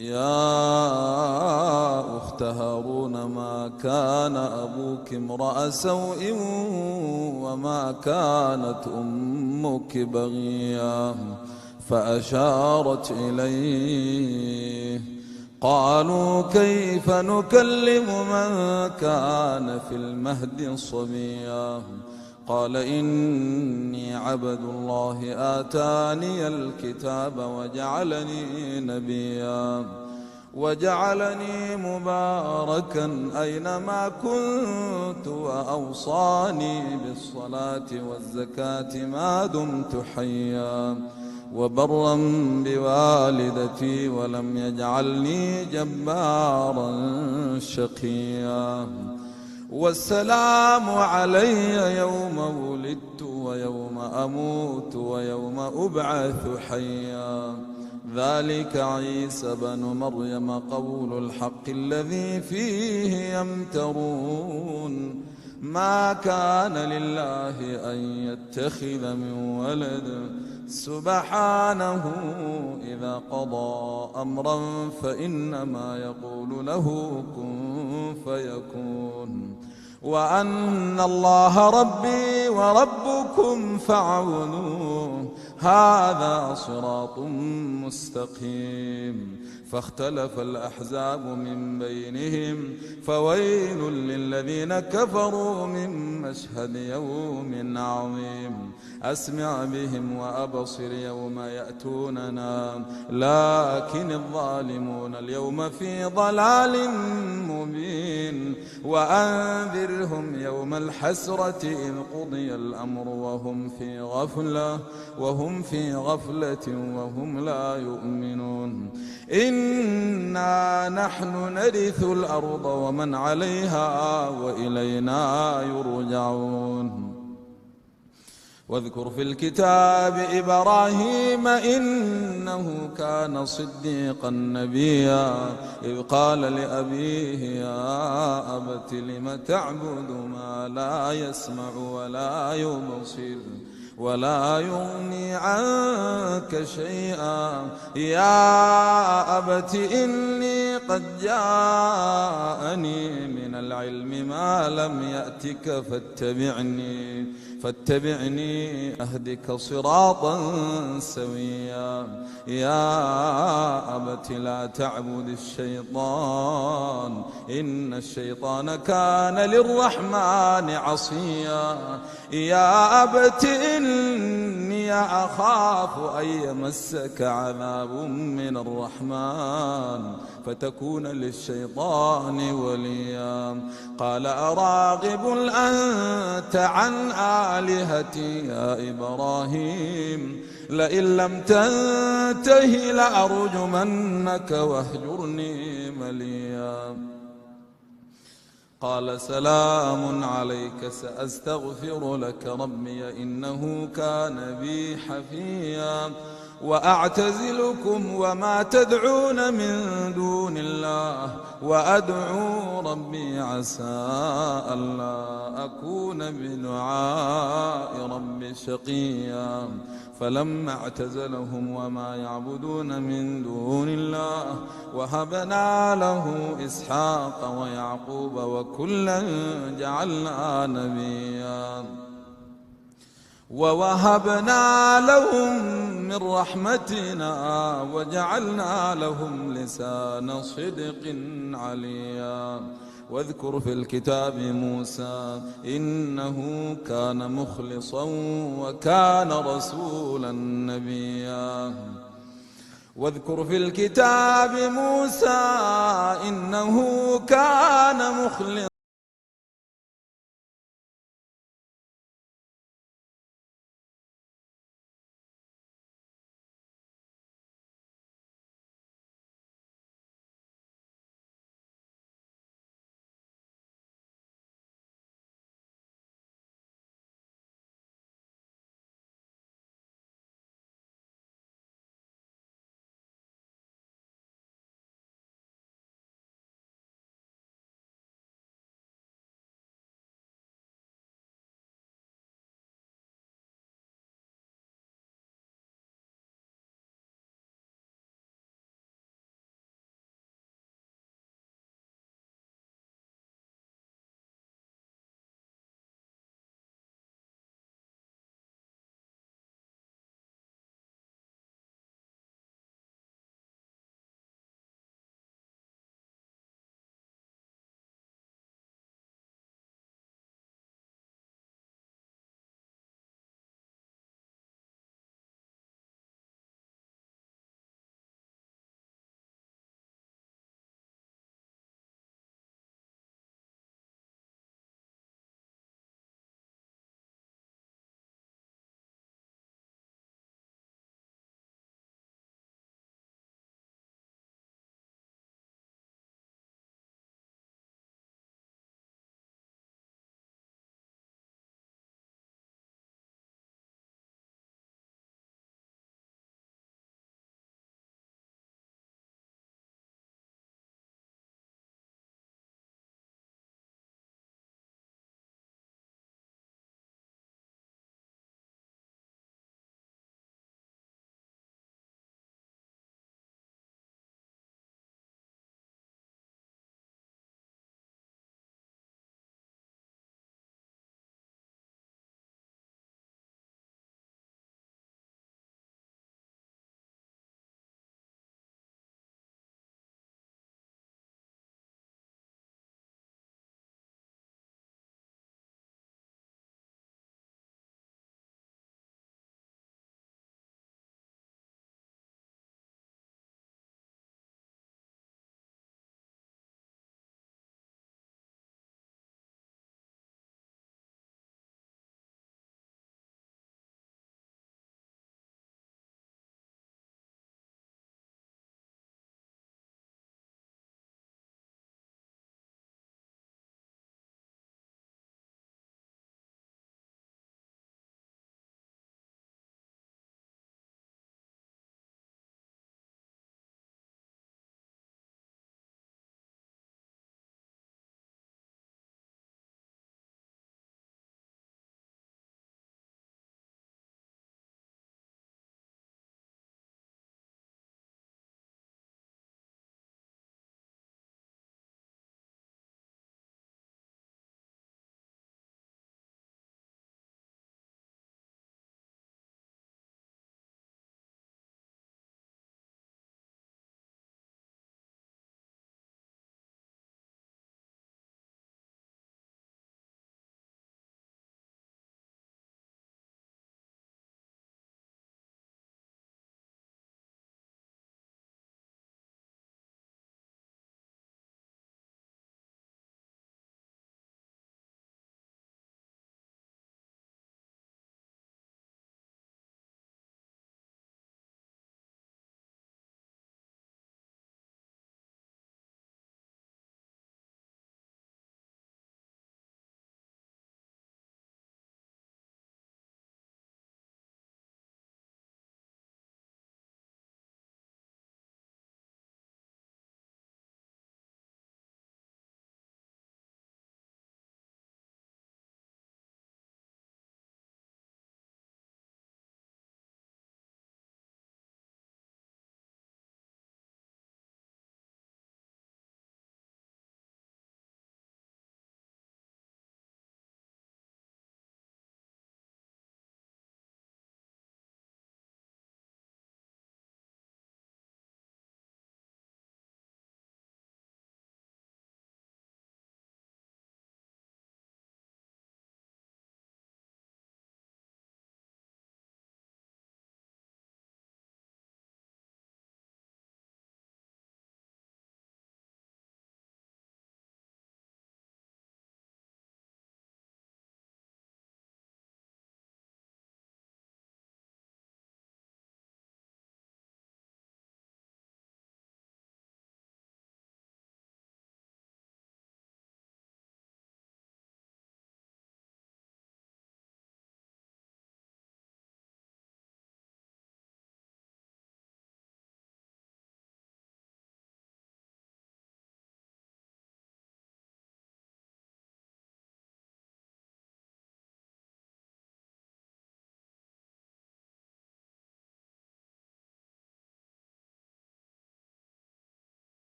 يا أخت هارون ما كان أبوك امرأ سوء وما كانت أمك بغيا، فأشارت إليه. قالوا كيف نكلم من كان في المهد صبيا؟ قال إني عبد الله آتاني الكتاب وجعلني نبيا، وجعلني مباركا أينما كنت، وأوصاني بالصلاة والزكاة ما دمت حيا، وبرا بوالدتي ولم يجعلني جبارا شقيا. والسلام علي يوم ولدت ويوم أموت ويوم أبعث حيا. ذلك عيسى بن مريم قول الحق الذي فيه يمترون. ما كان لله أن يتخذ من ولد، سبحانه إذا قضى أمرا فإنما يقول له كن فيكون. وأن الله ربي وربكم فاعبدوه، هذا صراط مستقيم. فاختلف الأحزاب من بينهم، فويل للذين كفروا من مشهد يوم عظيم. أسمع بهم وأبصر يوم يأتوننا، لكن الظالمون اليوم في ضلال مبين. وأنذرهم يوم الحسرة إذ قضي الأمر وهم في غفلة وهم لا يؤمنون. إنا نحن نرث الأرض ومن عليها وإلينا يرجعون. واذكر في الكتاب إبراهيم إنه كان صديقا نبيا، إذ قال لأبيه يا أبت لم تعبد ما لا يسمع ولا يبصر ولا يغني عنك شيئا. يا أبت إني قد جاءني من العلم ما لم يأتك فاتبعني أهدك صراطا سويا. يا أبت لا تعبد الشيطان، إن الشيطان كان للرحمن عصيا. يا أبت إني أخاف أن يمسك عذاب من الرحمن فتكون للشيطان وليا. قال أراغب أنت عن آلهتي يا إبراهيم؟ لئن لم تنته لأرجمنك واهجرني مليا. قال سلام عليك سأستغفر لك ربي إنه كان بي حفيا. وأعتزلكم وما تدعون من دون الله وأدعو ربي عسى ألا أكون بدعاء ربي شقيا. فلما اعتزلهم وما يعبدون من دون الله وهبنا له إسحاق ويعقوب وكلا جعلنا نبيا. ووهبنا لهم من رحمتنا وجعلنا لهم لسان صدق عليا. واذكر في الكتاب موسى إنه كان مخلصا وكان رسولا نبيا. واذكر في الكتاب موسى إنه كان مخلصا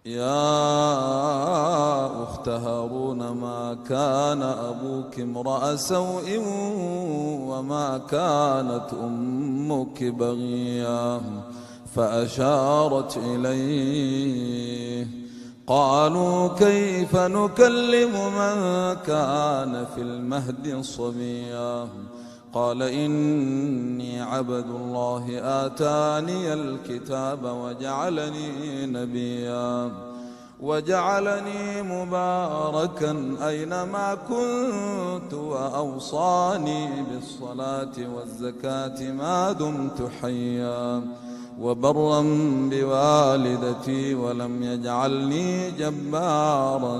يا أخت هارون ما كان أبوك امرأ سوء وما كانت أمك بغيا فأشارت إليه. قالوا كيف نكلم من كان في المهد صبيا قال إني عبد الله آتاني الكتاب وجعلني نبيا وجعلني مباركا أينما كنت وأوصاني بالصلاة والزكاة ما دمت حيا وبرا بوالدتي ولم يجعلني جبارا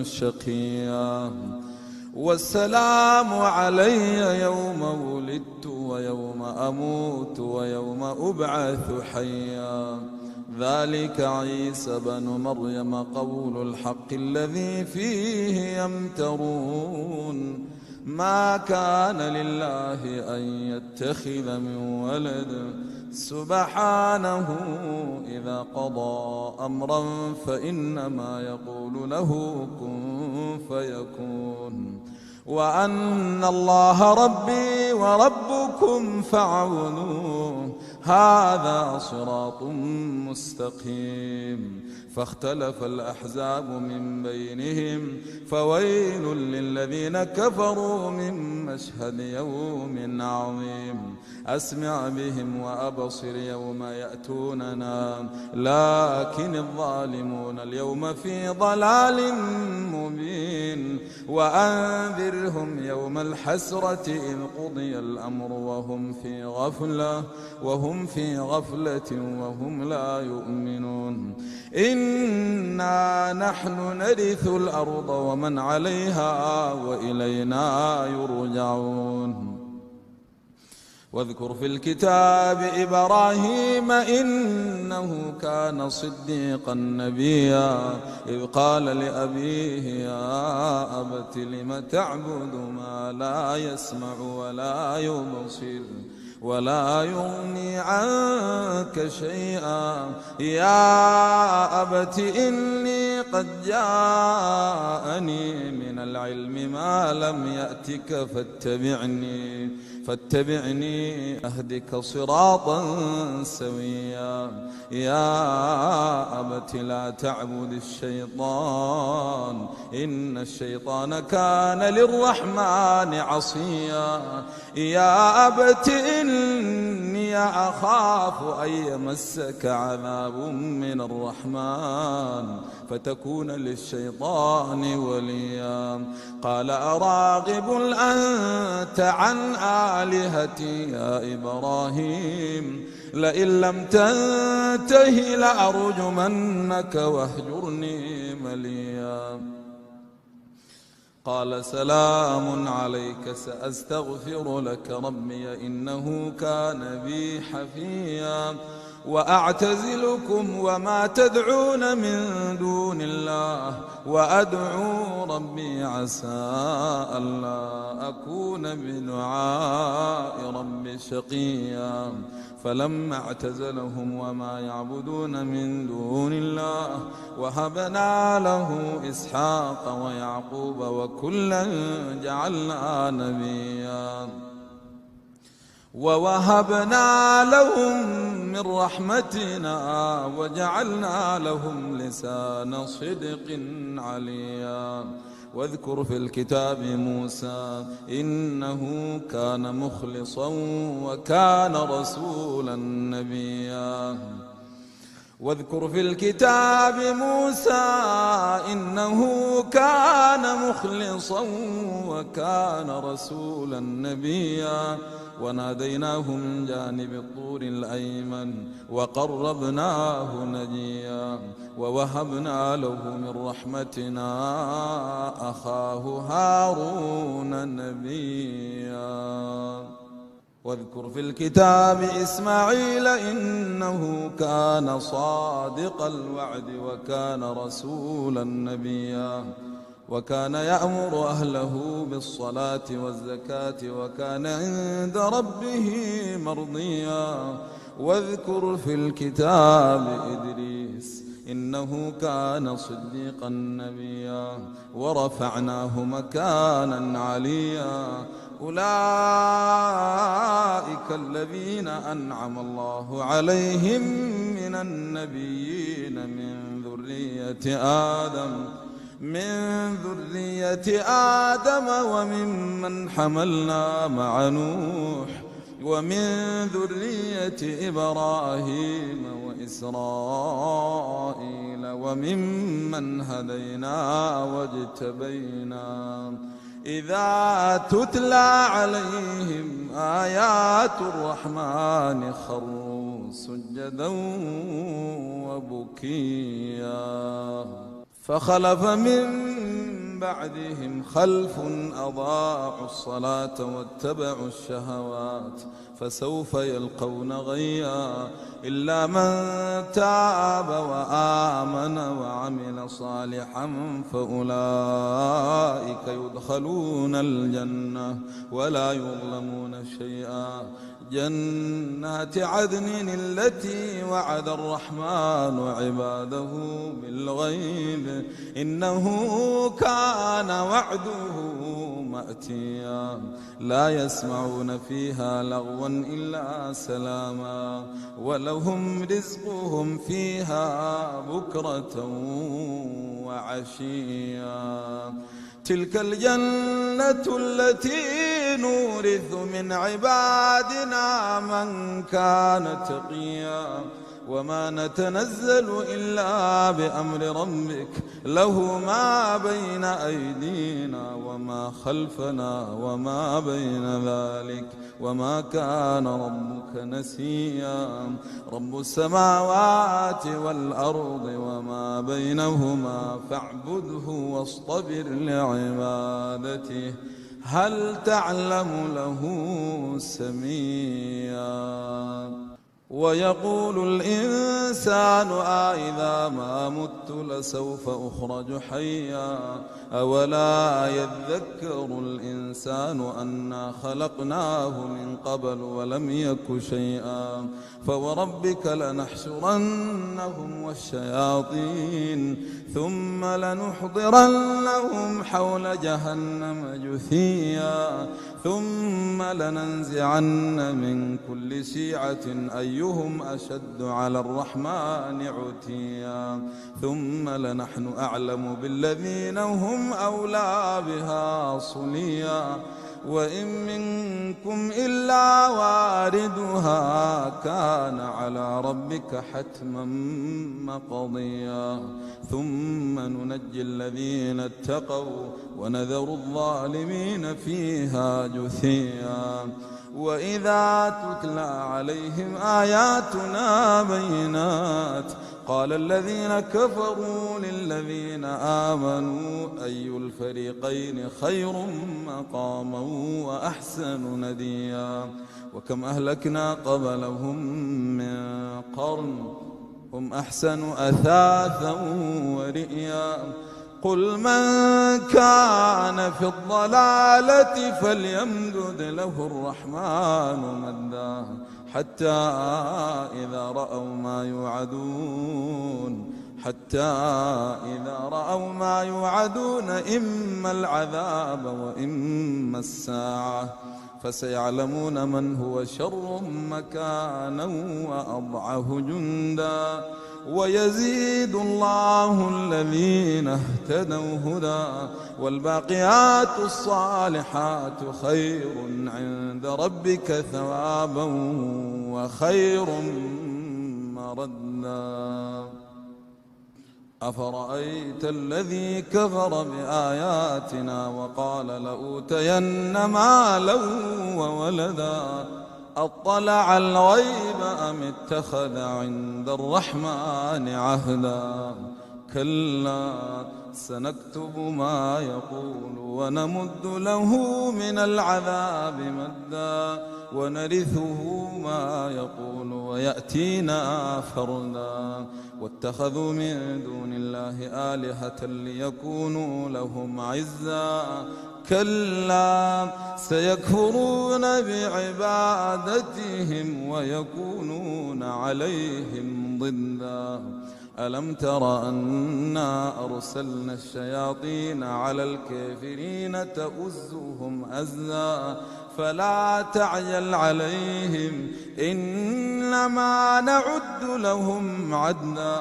شقيا والسلام علي يوم ولدت ويوم أموت ويوم أبعث حيا ذلك عيسى بن مريم قول الحق الذي فيه يمترون ما كان لله أن يتخذ من ولد سبحانه إذا قضى أمرا فإنما يقول له كن فيكون وأن الله ربي وربكم فاعبدوه هذا صراط مستقيم. فاختلف الأحزاب من بينهم فويل للذين كفروا من مشهد يوم عظيم. أسمع بهم وأبصر يوم يأتوننا لكن الظالمون اليوم في ضلال مبين. وأنذرهم يوم الحسرة إذ قضي الأمر وهم في غفلة وهم لا يؤمنون. إنا نحن نرث الأرض ومن عليها وإلينا يرجعون. واذكر في الكتاب إبراهيم إنه كان صديقا نبيا إذ قال لأبيه يا أبت لم تعبد ما لا يسمع ولا يبصر ولا يغني عنك شيئا يا أبت إني قد جاءني من العلم ما لم يأتك فاتبعني أهدك صراطا سويا يا أبت لا تعبد الشيطان إن الشيطان كان للرحمن عصيا يا أبت إني أخاف أن يمسك عذاب من الرحمن فتكون للشيطان وليا قال أراغب أنت عن آلهتي يا إبراهيم لئن لم تنته لأرجمنك واهجرني مليا قال سلام عليك سأستغفر لك ربي إنه كان بي حفيا وأعتزلكم وما تدعون من دون الله وأدعو ربي عسى ألا أكون بدعاء ربي شقيا فلما اعتزلهم وما يعبدون من دون الله وهبنا له إسحاق ويعقوب وكلا جعلنا نبيا ووهبنا لهم من رحمتنا وجعلنا لهم لسان صدق عليا واذكر في الكتاب موسى إنه كان مخلصا وكان رسولا نبيا واذكر في الكتاب موسى إنه كان مخلصا وكان رسولا نبيا وناديناه من جانب الطور الأيمن وقربناه نجيا ووهبنا له من رحمتنا أخاه هارون نبيا واذكر في الكتاب إسماعيل إنه كان صادق الوعد وكان رسولا نبيا وكان يأمر أهله بالصلاة والزكاة وكان عند ربه مرضيا واذكر في الكتاب إدريس إنه كان صديقا نبيا ورفعناه مكانا عليا أولئك الذين أنعم الله عليهم من النبيين من ذرية آدم وممن حملنا مع نوح ومن ذرية إبراهيم وإسرائيل وممن هدينا واجتبينا إذا تتلى عليهم آيات الرحمن خروا سجدا وبكيا فخلف من بعدهم خلف أضاعوا الصلاة واتبعوا الشهوات فسوف يلقون غيا إلا من تاب وآمن وعمل صالحا فأولئك يدخلون الجنة ولا يظلمون شيئا جنات عدن التي وعد الرحمن عباده بالغيب إنه كان وعده مأتيا لا يسمعون فيها لغوا إلا سلاما ولهم رزقهم فيها بكرة وعشيا تلك الجنة التي نورث من عبادنا من كان تقيا وما نتنزل إلا بأمر ربك له ما بين أيدينا وما خلفنا وما بين ذلك وما كان ربك نسيا رب السماوات والأرض وما بينهما فاعبده واصطبر لعبادته هل تعلم له سميا ويقول الإنسان أإذا ما مت لسوف أخرج حيا أولا يذكر الإنسان أنا خلقناه من قبل ولم يك شيئا فوربك لنحشرنهم والشياطين ثم لنحضرنهم حول جهنم جثيا ثم لننزعن من كل شيعة أيهم أشد على الرحمن عتيا ثم لنحن أعلم بالذين هم أولى بها صليا وإن منكم إلا واردها كان على ربك حتما مقضيا ثم ننجي الذين اتقوا ونذر الظالمين فيها جثيا وإذا تتلى عليهم آياتنا بينات قال الذين كفروا للذين آمنوا أي الفريقين خير مقاما وأحسن نديا وكم أهلكنا قبلهم من قرن هم أحسن أثاثا ورئيا قل من كان في الضلالة فليمدد له الرحمن مدا حتى إذا رأوا ما يوعدون إما العذاب وإما الساعة فسيعلمون من هو شر مكانا وأضعف جندا ويزيد الله الذين اهتدوا هدى والباقيات الصالحات خير عند ربك ثوابا وخير مردا أفرأيت الذي كفر بآياتنا وقال لأوتين مالا وولدا أطلع الغيب أم اتخذ عند الرحمن عهدا كلا سنكتب ما يقول ونمد له من العذاب مدا ونرثه ما يقول ويأتينا فردا واتخذوا من دون الله آلهة ليكونوا لهم عزا كلا سيكفرون بعبادتهم ويكونون عليهم ضدا ألم تر أنا أرسلنا الشياطين على الكافرين تؤزهم أزا فلا تعجل عليهم إنما نعد لهم عدا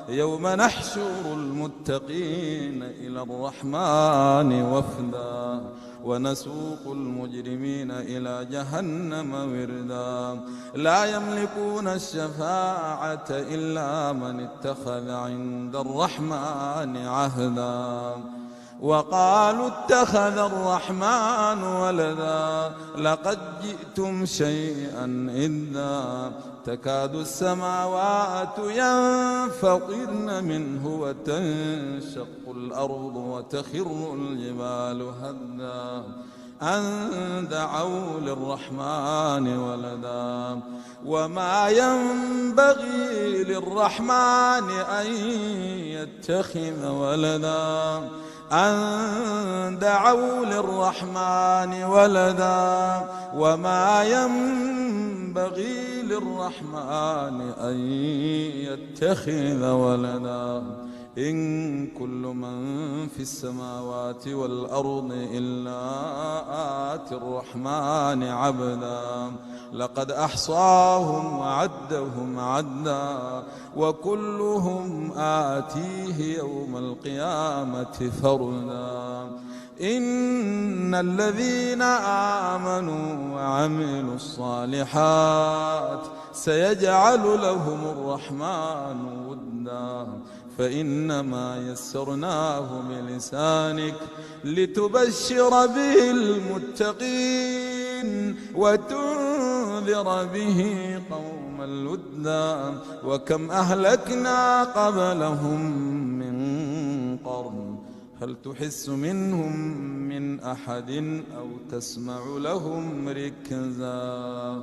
يوم نحشر المتقين إلى الرحمن وفدا ونسوق المجرمين إلى جهنم وردا لا يملكون الشفاعة إلا من اتخذ عند الرحمن عهدا وقالوا اتخذ الرحمن ولدا لقد جئتم شيئا إدا تكاد السماوات ينفطرن منه وتنشق الأرض وتخر الجبال هدا أن دعوا للرحمن ولدا وما ينبغي للرحمن أن يتخذ ولدا أن دعوا للرحمن ولدا وما ينبغي للرحمن أن يتخذ ولدا إن كل من في السماوات والأرض إلا آتي الرحمن عبدا لقد أحصاهم وعدهم عدا وكلهم آتيه يوم القيامة فردا إن الذين آمنوا وعملوا الصالحات سيجعل لهم الرحمن ودا فإنما يسرناه بلسانك لتبشر به المتقين وتنذر به قوما لدا وكم أهلكنا قبلهم من قرن هل تحس منهم من أحد أو تسمع لهم ركزا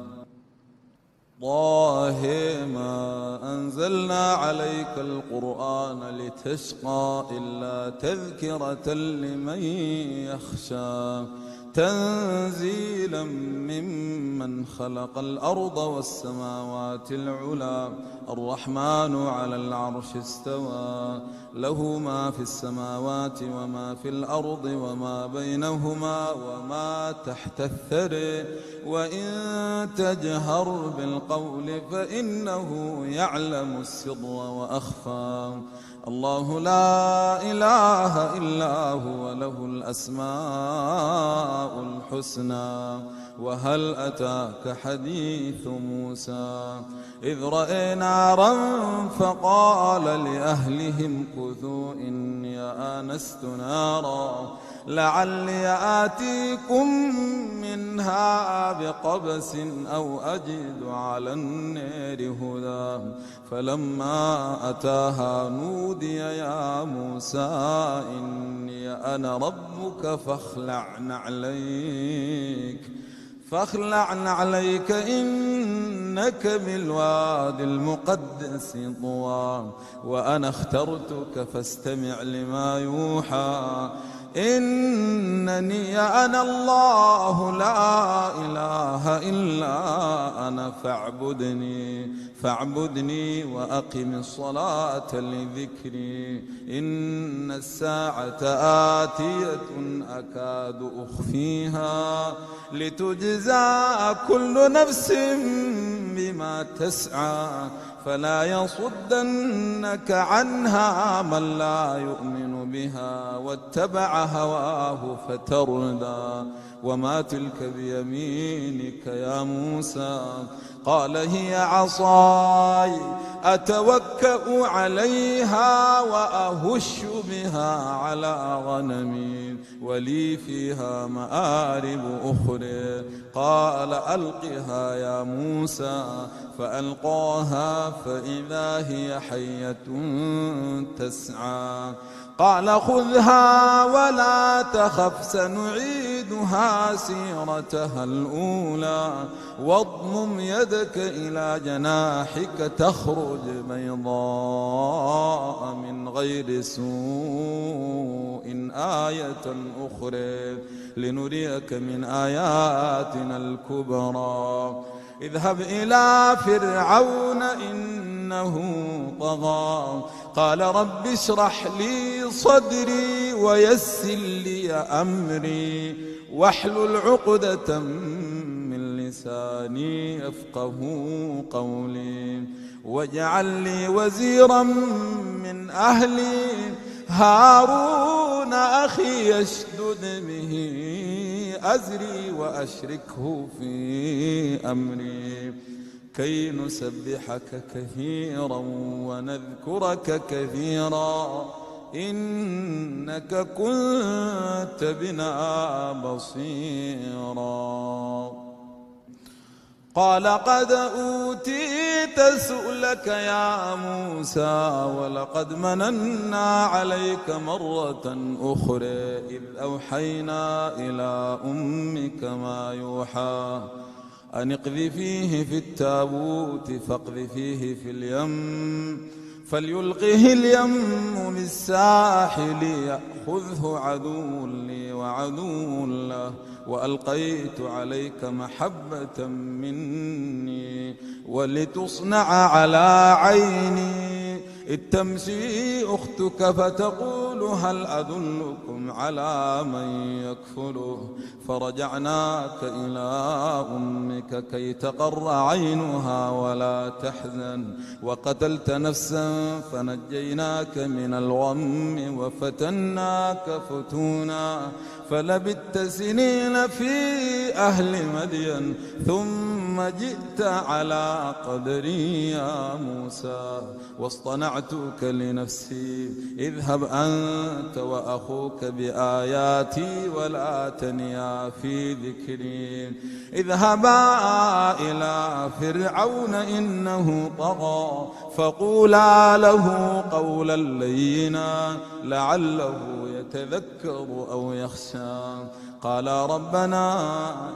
طه ما أنزلنا عليك القرآن لتشقى إلا تذكرة لمن يخشى تنزيلا ممن خلق الأرض والسماوات العلى الرحمن على العرش استوى له ما في السماوات وما في الأرض وما بينهما وما تحت الثرى وإن تجهر بالقول فإنه يعلم السر وأخفى الله لا إله إلا هو له الأسماء الحسنى وهل أتاك حديث موسى إذ رأى نارا فقال لأهلهم كثوا إني آنست نارا لعلي آتيكم منها بقبس أو أجد على النار هدى فلما أتاها نودي يا موسى إني أنا ربك فاخلع نعليك إنك بالوادي المقدس طوى وأنا اخترتك فاستمع لما يوحى إنني أنا الله لا إله إلا أنا فاعبدني وأقم الصلاة لذكري إن الساعة آتية أكاد أخفيها لتجزى كل نفس بما تسعى فلا يصدنك عنها من لا يؤمن بها واتبع هواه فتردى وما تلك بيمينك يا موسى قال هي عصاي أتوكأ عليها وأهش بها على غنمي ولي فيها مآرب أخرى قال ألقها يا موسى فألقاها فإذا هي حية تسعى قال خذها ولا تخف سنعيدها سيرتها الأولى واضمم يدك إلى جناحك تخرج بيضاء من غير سوء آية أخرى لنريك من آياتنا الكبرى اذهب إلى فرعون إنه طغى قال رب اشرح لي صدري ويسر لي أمري واحلل عقدة من لساني يفقه قولي واجعل لي وزيرا من أهلي هارون أخي يشدد به أزري وأشركه في أمري كي نسبحك كثيرا ونذكرك كثيرا إنك كنت بنا بصيرا قال قد أوتيت سؤلك يا موسى ولقد مننا عليك مرة أخرى إذ أوحينا إلى أمك ما يوحى أن اقذفيه في التابوت فاقذفيه في اليم فليلقه اليم بالساحل يأخذه عدو لي وعدو له وألقيت عليك محبة مني ولتصنع على عيني إذ تمشي أختك فتقول هل أدلكم على من يكفله فرجعناك إلى أمك كي تقر عينها ولا تحزن وقتلت نفسا فنجيناك من الغم وفتناك فتونا فلبثت سنين في أهل مدين ثم جئت على قدري يا موسى واصطنعتك لنفسي اذهب أنت وأخوك بآياتي ولا تنيا في ذكري اذهبا إلى فرعون إنه طغى فقولا له قولا لينا لعله يتذكر أو يخشى قال ربنا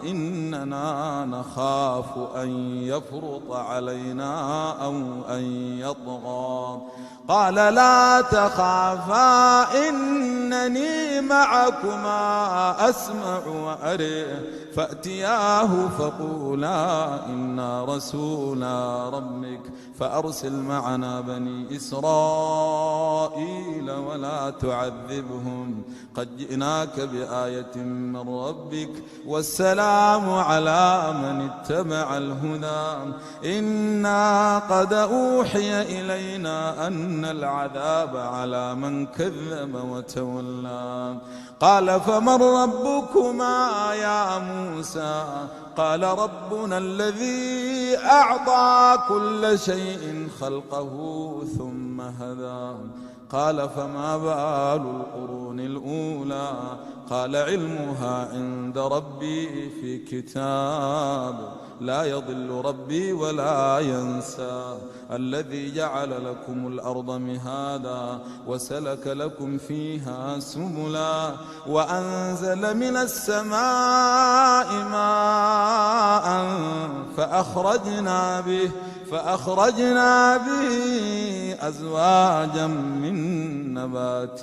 إننا نخاف أن يفرط علينا أو أن يطغى قال لا تخافا إنني معكما أسمع وأرى فأتياه فقولا إنا رسولا ربك فأرسل معنا بني إسرائيل ولا تعذبهم قد جئناك بآية من ربك والسلام على من اتبع الهدى إنا قد أوحي إلينا أن العذاب على من كذب وتولى قال فمن ربكما يا موسى قال ربنا الذي أعطى كل شيء خلقه ثم هدى قال فما بال القرون الأولى قال علمها عند ربي في كتاب لا يضل ربي ولا ينسى الذي جعل لكم الأرض مهادا وسلك لكم فيها سبلا وأنزل من السماء ماء فأخرجنا به أزواجا من نبات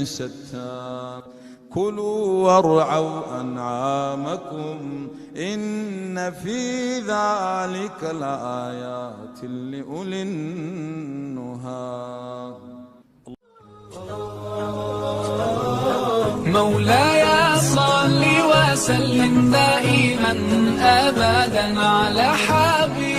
شتى كلوا وارعوا أنعامكم إن في ذلك لآيات لأولي النهى مولاي صل وسلم دائما أبدا على حبيبك